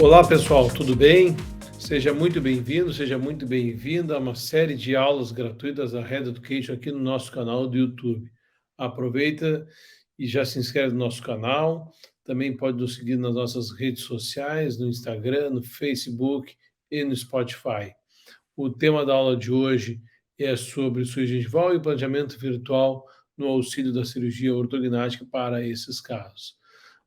Olá, pessoal, tudo bem? Seja muito bem-vindo, seja muito bem-vinda a uma série de aulas gratuitas da Red Education aqui no nosso canal do YouTube. Aproveita e já se inscreve no nosso canal. Também pode nos seguir nas nossas redes sociais, no Instagram, no Facebook e no Spotify. O tema da aula de hoje é sobre cirurgia gengival e planejamento virtual no auxílio da cirurgia ortognática para esses casos.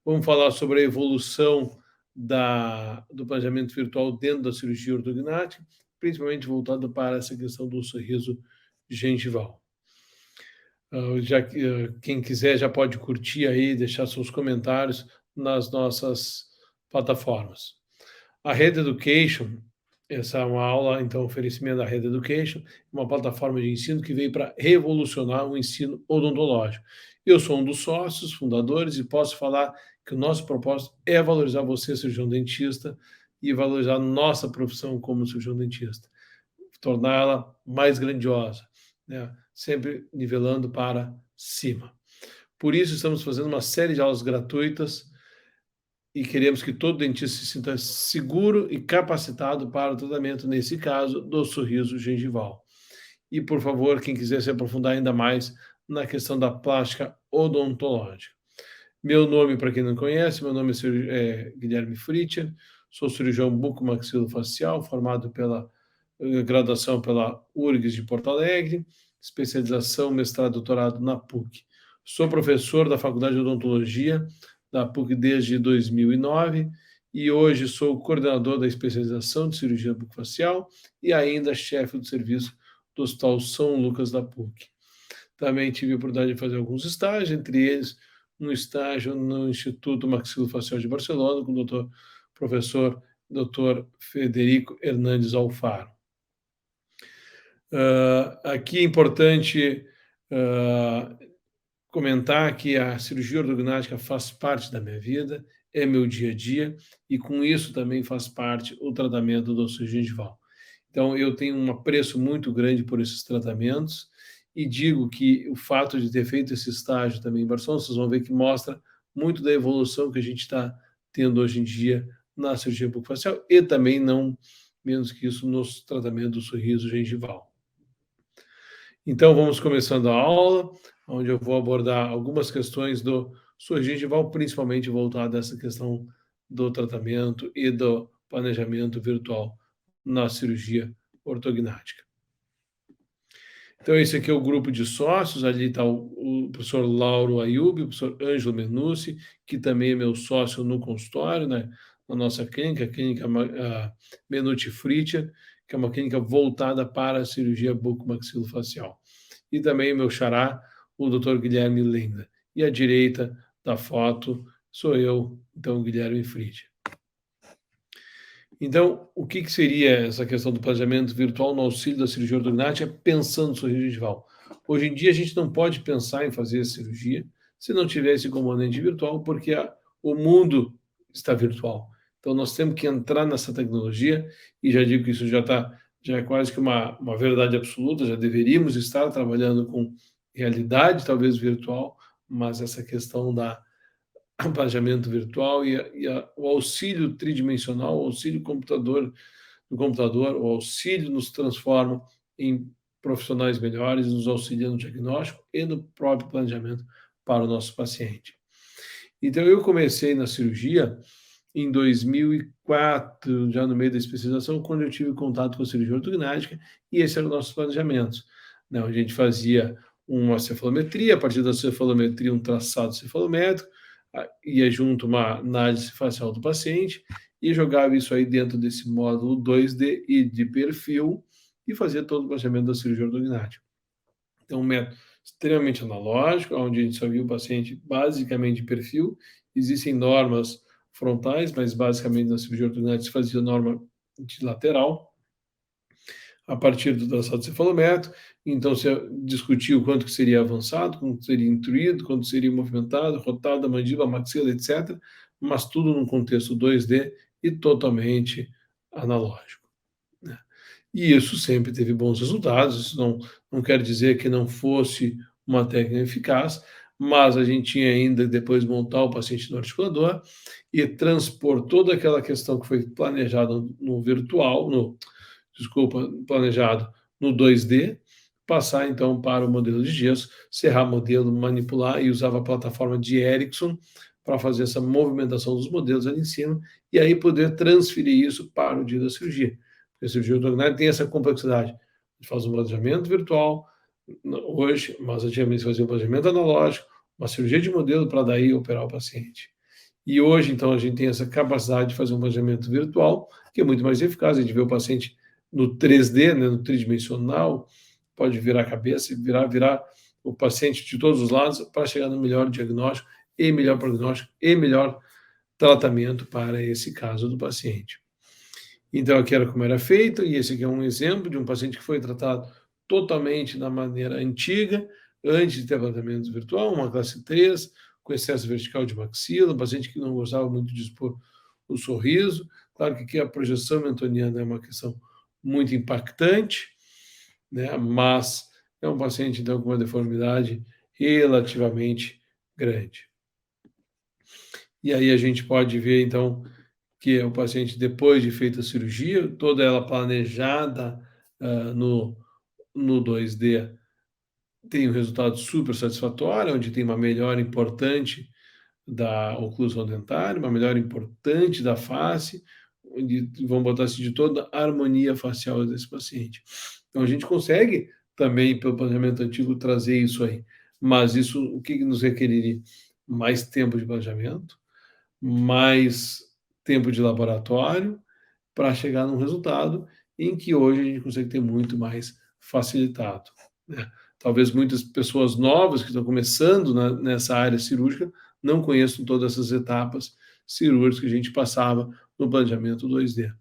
Vamos falar sobre a evolução do planejamento virtual dentro da cirurgia ortognática, principalmente voltado para essa questão do sorriso gengival. Quem quiser já pode curtir aí, deixar seus comentários nas nossas plataformas. A Red Education, essa é uma aula, então, oferecimento da Red Education, uma plataforma de ensino que veio para revolucionar o ensino odontológico. Eu sou um dos sócios, fundadores, e posso falar que o nosso propósito é valorizar você, cirurgião dentista, e valorizar a nossa profissão como cirurgião dentista, torná-la mais grandiosa, né? Sempre nivelando para cima. Por isso, estamos fazendo uma série de aulas gratuitas e queremos que todo dentista se sinta seguro e capacitado para o tratamento, nesse caso, do sorriso gengival. E, por favor, quem quiser se aprofundar ainda mais na questão da plástica odontológica. Meu nome, para quem não conhece, meu nome é Guilherme Fritcher, sou cirurgião bucomaxilofacial, formado pela graduação pela URGS de Porto Alegre, especialização, mestrado, doutorado na PUC. Sou professor da Faculdade de Odontologia da PUC desde 2009 e hoje sou coordenador da especialização de cirurgia bucofacial e ainda chefe do serviço do Hospital São Lucas da PUC. Também tive a oportunidade de fazer alguns estágios, entre eles um estágio no Instituto Maxilofacial de Barcelona com o professor Dr. Federico Hernandes Alfaro. Aqui é importante comentar que a cirurgia ortognática faz parte da minha vida, é meu dia a dia, e com isso também faz parte o tratamento do sorriso gengival. Então, eu tenho um apreço muito grande por esses tratamentos, e digo que o fato de ter feito esse estágio também em Barcelona, vocês vão ver que mostra muito da evolução que a gente está tendo hoje em dia na cirurgia bucofacial, e também, não menos que isso, nos tratamentos do sorriso gengival. Então, vamos começando a aula, onde eu vou abordar algumas questões do sorriso gengival, principalmente voltada a essa questão do tratamento e do planejamento virtual na cirurgia ortognática. Então, esse aqui é o grupo de sócios, ali está o professor Lauro Ayub, o professor Ângelo Menucci, que também é meu sócio no consultório, né, na nossa clínica, a clínica Menucci Fritcher, que é uma clínica voltada para a cirurgia bucomaxilofacial. E também meu xará, o Dr. Guilherme Lenda. E à direita da foto sou eu, então, Guilherme Fritcher. Então, o que seria essa questão do planejamento virtual no auxílio da cirurgia ortognática, pensando no sorriso gengival? Hoje em dia, a gente não pode pensar em fazer a cirurgia se não tiver esse componente virtual, porque o mundo está virtual. Então, nós temos que entrar nessa tecnologia, e já digo que isso já é quase que uma verdade absoluta, já deveríamos estar trabalhando com realidade, talvez virtual, mas essa questão do planejamento virtual o auxílio tridimensional, o auxílio do computador, o auxílio nos transforma em profissionais melhores, nos auxilia no diagnóstico e no próprio planejamento para o nosso paciente. Então, eu comecei na cirurgia em 2004, já no meio da especialização, quando eu tive contato com a cirurgia ortognática, e esse era o nosso planejamento, né, onde a gente fazia uma cefalometria, a partir da cefalometria um traçado cefalométrico, ia junto uma análise facial do paciente e jogava isso aí dentro desse módulo 2D e de perfil e fazia todo o planejamento da cirurgia ortognática. Então, um método extremamente analógico, onde a gente só via o paciente basicamente de perfil. Existem normas frontais, mas basicamente na cirurgia ortognática se fazia norma de lateral, a partir do traçado cefalométrico. Então, se discutia o quanto que seria avançado, quanto seria intruído, quanto seria movimentado, rotado da mandíbula, maxila, etc., mas tudo num contexto 2D e totalmente analógico, né? E isso sempre teve bons resultados. Isso não quer dizer que não fosse uma técnica eficaz, mas a gente tinha ainda depois montar o paciente no articulador e transpor toda aquela questão que foi planejada no virtual, planejado no 2D, passar então para o modelo de gesso, serrar modelo, manipular, e usava a plataforma de Ericsson para fazer essa movimentação dos modelos ali em cima, e aí poder transferir isso para o dia da cirurgia. Porque a cirurgia ortognática tem essa complexidade. A gente faz um planejamento virtual hoje, mas antigamente se fazia um planejamento analógico, uma cirurgia de modelo para daí operar o paciente. E hoje, então, a gente tem essa capacidade de fazer um planejamento virtual, que é muito mais eficaz. A gente vê o paciente no 3D, né, no tridimensional, pode virar a cabeça, virar o paciente de todos os lados para chegar no melhor diagnóstico e melhor prognóstico e melhor tratamento para esse caso do paciente. Então, aqui era como era feito, e esse aqui é um exemplo de um paciente que foi tratado totalmente da maneira antiga, antes de ter tratamento virtual, uma classe 3, com excesso vertical de maxila, um paciente que não gostava muito de expor o sorriso. Claro que aqui a projeção mentoniana é uma questão muito impactante, né? Mas é um paciente, então, com uma deformidade relativamente grande. E aí a gente pode ver, então, que é o paciente, depois de feita a cirurgia, toda ela planejada no 2D, tem um resultado super satisfatório, onde tem uma melhora importante da oclusão dentária, uma melhora importante da face, onde vamos botar assim, de toda a harmonia facial desse paciente. Então a gente consegue também, pelo planejamento antigo, trazer isso aí. Mas isso, o que nos requeriria? Mais tempo de planejamento, mais tempo de laboratório, para chegar num resultado em que hoje a gente consegue ter muito mais facilitado, né? Talvez muitas pessoas novas que estão começando nessa área cirúrgica não conheçam todas essas etapas cirúrgicas que a gente passava no planejamento 2D.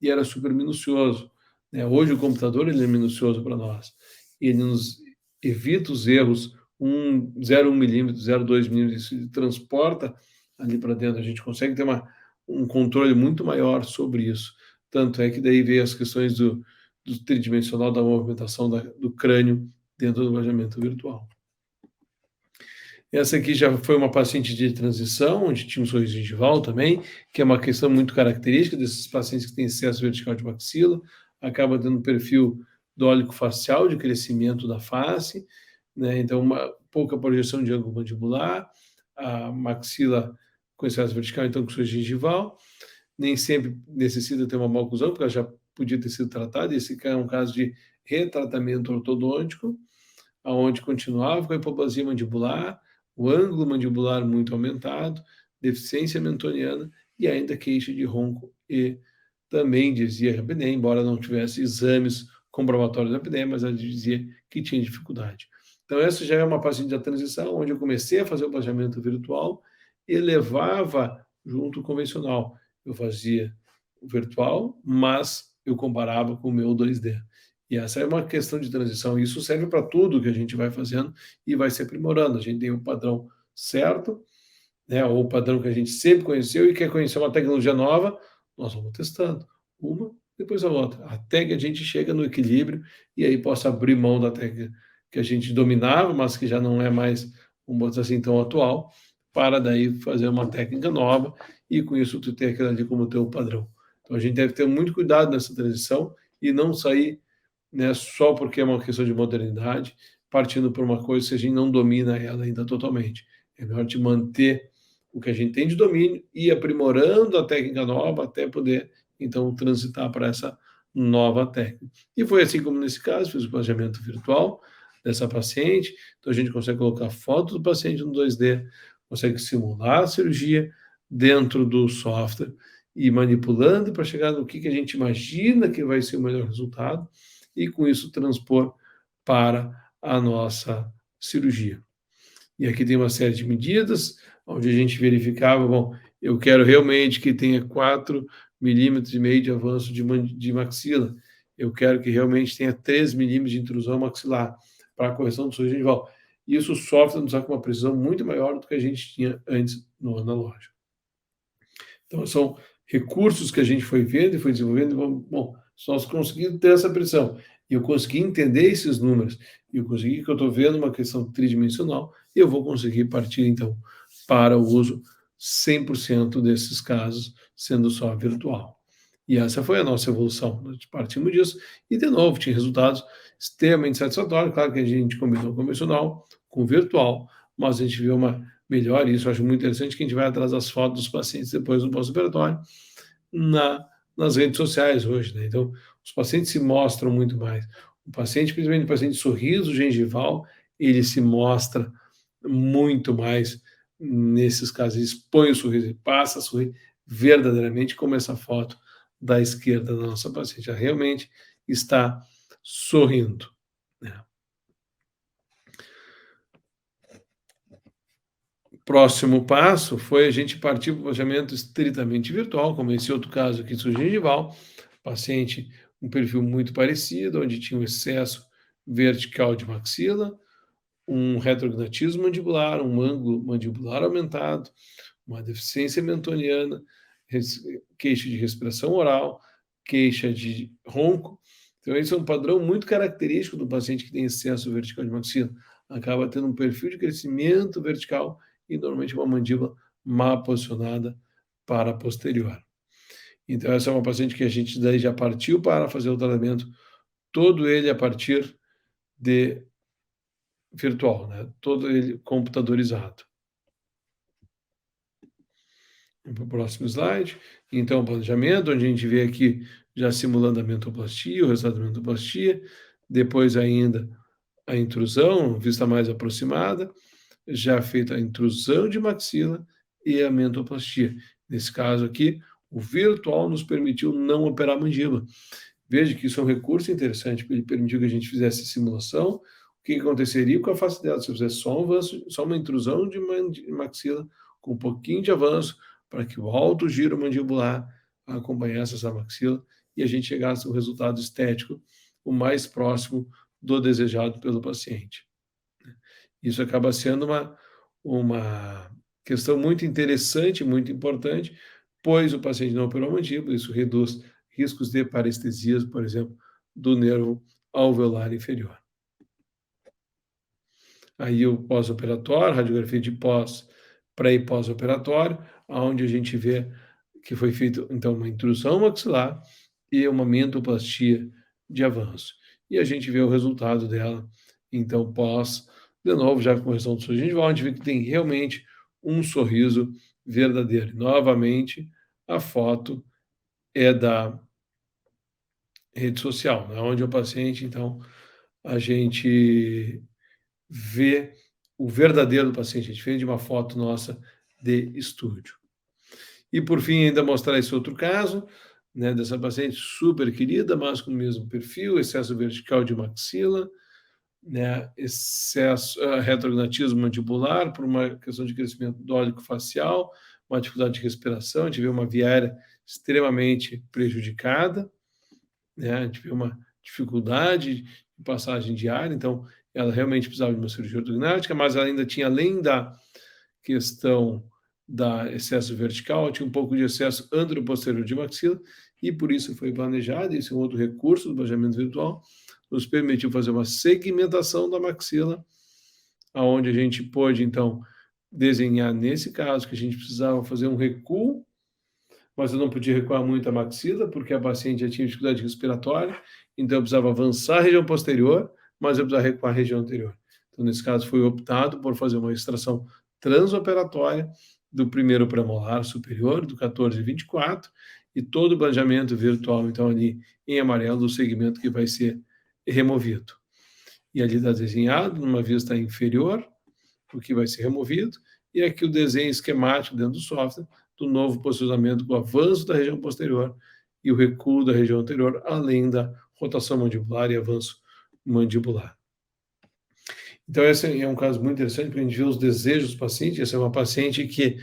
E era super minucioso, né? Hoje o computador ele é minucioso para nós. Ele nos evita os erros 0,1 milímetro, 0,2 milímetros, se transporta ali para dentro. A gente consegue ter um controle muito maior sobre isso. Tanto é que daí veio as questões do tridimensional, da movimentação do crânio dentro do planejamento virtual. Essa aqui já foi uma paciente de transição, onde tinha um sorriso gengival também, que é uma questão muito característica desses pacientes que têm excesso vertical de maxila, acaba tendo um perfil dólico facial de crescimento da face, né? Então uma pouca projeção de ângulo mandibular, a maxila com excesso vertical, então com sorriso gengival, nem sempre necessita ter uma má oclusão, porque ela já podia ter sido tratada, esse é um caso de retratamento ortodôntico, aonde continuava com a hipoplasia mandibular, o ângulo mandibular muito aumentado, deficiência mentoniana e ainda queixa de ronco e também dizia de apneia, embora não tivesse exames comprobatórios da apneia, mas ela dizia que tinha dificuldade. Então essa já é uma paciente da transição, onde eu comecei a fazer o planejamento virtual e levava junto o convencional. Eu fazia o virtual, mas eu comparava com o meu 2D. E essa é uma questão de transição. Isso serve para tudo que a gente vai fazendo e vai se aprimorando. A gente tem o padrão certo, né, ou o padrão que a gente sempre conheceu e quer conhecer uma tecnologia nova, nós vamos testando uma, depois a outra, até que a gente chega no equilíbrio e aí possa abrir mão da técnica que a gente dominava, mas que já não é mais, vamos botar assim, tão atual, para daí fazer uma técnica nova e com isso tu ter aquilo ali como teu padrão. Então a gente deve ter muito cuidado nessa transição e não sair, né, só porque é uma questão de modernidade, partindo por uma coisa que a gente não domina ela ainda totalmente. É melhor te manter o que a gente tem de domínio e ir aprimorando a técnica nova até poder, então, transitar para essa nova técnica. E foi assim como nesse caso, fiz o planejamento virtual dessa paciente, então a gente consegue colocar foto do paciente no 2D, consegue simular a cirurgia dentro do software e manipulando para chegar no que a gente imagina que vai ser o melhor resultado e com isso transpor para a nossa cirurgia. E aqui tem uma série de medidas, onde a gente verificava, bom, eu quero realmente que tenha 4,5 milímetros de avanço de maxila, eu quero que realmente tenha 3 milímetros de intrusão maxilar para a correção do sorriso gengival. Isso o software nos dá com uma precisão muito maior do que a gente tinha antes no analógico. Então, são recursos que a gente foi vendo e foi desenvolvendo, e bom, se nós conseguimos ter essa pressão, e eu consegui entender esses números, e eu consegui que eu estou vendo uma questão tridimensional, eu vou conseguir partir, então, para o uso 100% desses casos, sendo só virtual. E essa foi a nossa evolução, nós partimos disso, e de novo, tinha resultados extremamente satisfatórios, claro que a gente combinou convencional com virtual, mas a gente viu uma melhora, e isso eu acho muito interessante, que a gente vai atrás das fotos dos pacientes depois do pós-operatório, nas redes sociais hoje, né? Então, os pacientes se mostram muito mais. O paciente, principalmente o paciente de sorriso gengival, ele se mostra muito mais nesses casos, ele expõe o sorriso, ele passa a sorrir verdadeiramente, como essa foto da esquerda da nossa paciente, ela realmente está sorrindo, né? Próximo passo foi a gente partir para o planejamento estritamente virtual, como esse outro caso aqui do gengival, paciente um perfil muito parecido, onde tinha um excesso vertical de maxila, um retrognatismo mandibular, um ângulo mandibular aumentado, uma deficiência mentoniana, queixa de respiração oral, queixa de ronco. Então, esse é um padrão muito característico do paciente que tem excesso vertical de maxila. Acaba tendo um perfil de crescimento vertical e normalmente uma mandíbula mal posicionada para a posterior. Então, essa é uma paciente que a gente daí já partiu para fazer o tratamento, todo ele a partir de virtual, né? Todo ele computadorizado. Vamos para o próximo slide. Então, o planejamento, onde a gente vê aqui já simulando a mentoplastia, o resultado da mentoplastia, depois ainda a intrusão, vista mais aproximada, já feita a intrusão de maxila e a mentoplastia. Nesse caso aqui, o virtual nos permitiu não operar a mandíbula. Veja que isso é um recurso interessante, porque ele permitiu que a gente fizesse simulação. O que aconteceria com a face dela se eu fizesse só um avanço, só uma intrusão de maxila com um pouquinho de avanço, para que o alto giro mandibular acompanhasse essa maxila e a gente chegasse a um resultado estético o mais próximo do desejado pelo paciente. Isso acaba sendo uma questão muito interessante, muito importante, pois o paciente não operou a mandíbula, isso reduz riscos de parestesias, por exemplo, do nervo alveolar inferior. Aí o pós-operatório, radiografia de pré e pós-operatório, onde a gente vê que foi feita então uma intrusão maxilar e uma mentoplastia de avanço. E a gente vê o resultado dela, então pós, de novo, já com correção do sorriso gengival, a gente vê que tem realmente um sorriso verdadeiro. E, novamente, a foto é da rede social, né, onde o paciente, então, a gente vê o verdadeiro do paciente, é diferente de uma foto nossa de estúdio. E, por fim, ainda mostrar esse outro caso, né, dessa paciente super querida, mas com o mesmo perfil, excesso vertical de maxila, né, excesso, retrognatismo mandibular por uma questão de crescimento dólico facial, uma dificuldade de respiração, a gente vê uma via aérea extremamente prejudicada, né, a gente vê uma dificuldade de passagem de ar, então ela realmente precisava de uma cirurgia ortognática, mas ela ainda tinha, além da questão da excesso vertical, tinha um pouco de excesso anteroposterior de maxila, e por isso foi planejado, esse é um outro recurso do planejamento virtual, nos permitiu fazer uma segmentação da maxila, aonde a gente pôde, então, desenhar, nesse caso, que a gente precisava fazer um recuo, mas eu não podia recuar muito a maxila, porque a paciente já tinha dificuldade respiratória, então eu precisava avançar a região posterior, mas eu precisava recuar a região anterior. Então, nesse caso, foi optado por fazer uma extração transoperatória do primeiro premolar superior, do 14 e 24, e todo o planejamento virtual, então, ali em amarelo, do segmento que vai ser removido. E ali está desenhado, numa vista inferior, o que vai ser removido, e aqui o desenho esquemático dentro do software, do novo posicionamento, do avanço da região posterior e o recuo da região anterior, além da rotação mandibular e avanço mandibular. Então, esse é um caso muito interessante, porque a gente vê os desejos dos pacientes. Essa é uma paciente que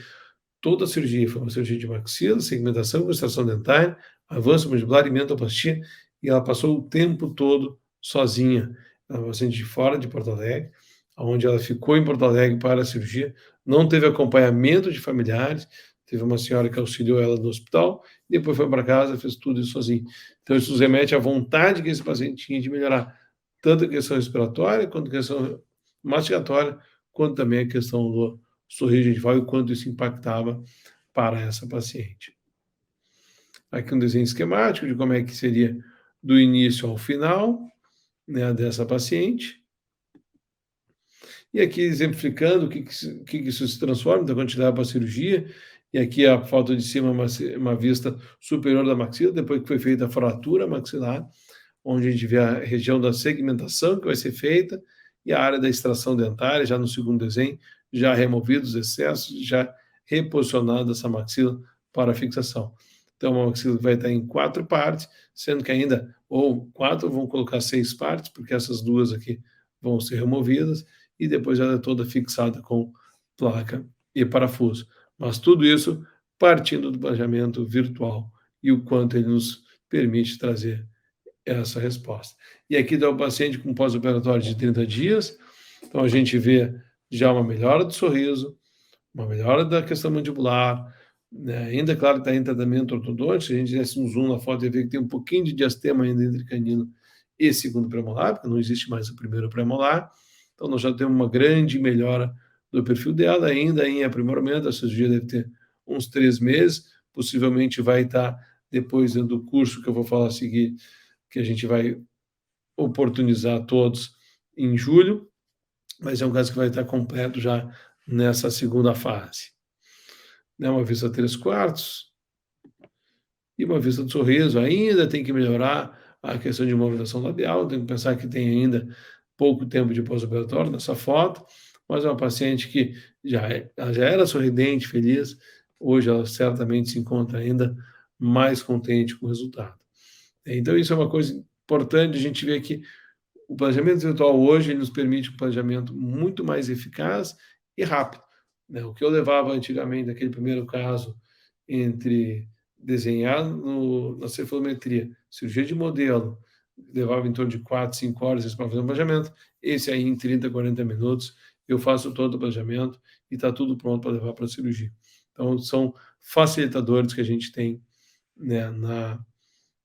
toda a cirurgia foi uma cirurgia de maxila, segmentação, extração dentária, avanço mandibular e mentoplastia, e ela passou o tempo todo sozinha. Ela é uma paciente de fora de Porto Alegre, onde ela ficou em Porto Alegre para a cirurgia, não teve acompanhamento de familiares, teve uma senhora que auxiliou ela no hospital, e depois foi para casa, fez tudo isso sozinha. Então, isso nos remete à vontade que esse paciente tinha de melhorar tanto a questão respiratória quanto a questão mastigatória, quanto também a questão do sorriso gengival e o quanto isso impactava para essa paciente. Aqui um desenho esquemático de como é que seria do início ao final, né, dessa paciente. E aqui exemplificando o que isso se transforma, da quantidade para a cirurgia, e aqui a foto de cima, uma vista superior da maxila, depois que foi feita a fratura maxilar, onde a gente vê a região da segmentação que vai ser feita, e a área da extração dentária, já no segundo desenho, já removidos os excessos, já reposicionada essa maxila para fixação. Então, a maxila vai estar em 4 partes, sendo que ainda, ou 4, vão colocar 6 partes, porque essas duas aqui vão ser removidas, e depois ela é toda fixada com placa e parafuso. Mas tudo isso partindo do planejamento virtual e o quanto ele nos permite trazer essa resposta. E aqui dá o paciente com pós-operatório de 30 dias, então a gente vê já uma melhora do sorriso, uma melhora da questão mandibular, né? Ainda, claro, está em tratamento ortodôntico, se a gente desse um zoom na foto, ia ver que tem um pouquinho de diastema ainda entre canino e segundo premolar, porque não existe mais o primeiro premolar, então nós já temos uma grande melhora do perfil dela, ainda em aprimoramento, a cirurgia deve ter uns 3 meses, possivelmente vai estar depois do curso que eu vou falar a seguir, que a gente vai oportunizar todos em julho, mas é um caso que vai estar completo já nessa segunda fase. Né, uma vista 3/4 e uma vista do sorriso, ainda tem que melhorar a questão de movimentação labial, tem que pensar que tem ainda pouco tempo de pós-operatório nessa foto, mas é uma paciente que ela já era sorridente, feliz, hoje ela certamente se encontra ainda mais contente com o resultado. Então isso é uma coisa importante, a gente vê que o planejamento virtual hoje ele nos permite um planejamento muito mais eficaz e rápido, né? O que eu levava antigamente, naquele primeiro caso, entre desenhar na cefalometria, cirurgia de modelo, levava em torno de 4, 5 horas para fazer um planejamento, esse aí em 30, 40 minutos, eu faço todo o planejamento e está tudo pronto para levar para a cirurgia. Então, são facilitadores que a gente tem, né,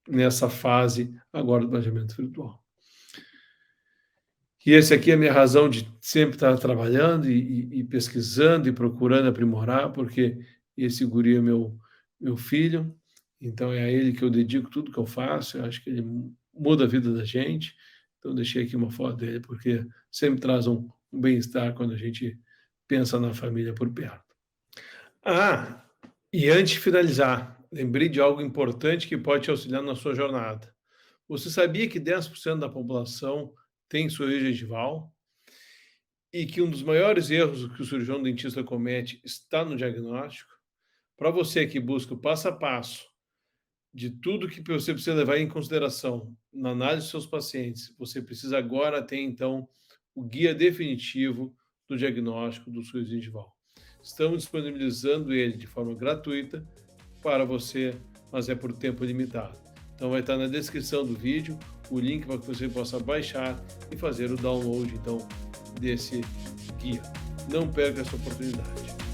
nessa fase agora do planejamento virtual. E esse aqui é a minha razão de sempre estar trabalhando e pesquisando e procurando aprimorar, porque esse guri é meu filho, então é a ele que eu dedico tudo que eu faço, eu acho que ele muda a vida da gente, então deixei aqui uma foto dele, porque sempre traz um bem-estar quando a gente pensa na família por perto. Ah, e antes de finalizar, lembrei de algo importante que pode te auxiliar na sua jornada. Você sabia que 10% da população tem sorriso gengival e que um dos maiores erros que o cirurgião dentista comete está no diagnóstico? Para você que busca o passo a passo de tudo que você precisa levar em consideração na análise dos seus pacientes, você precisa agora ter, então, o guia definitivo do diagnóstico do sorriso gengival. Estamos disponibilizando ele de forma gratuita para você, mas é por tempo limitado. Então vai estar na descrição do vídeo o link para que você possa baixar e fazer o download, então, desse guia. Não perca essa oportunidade.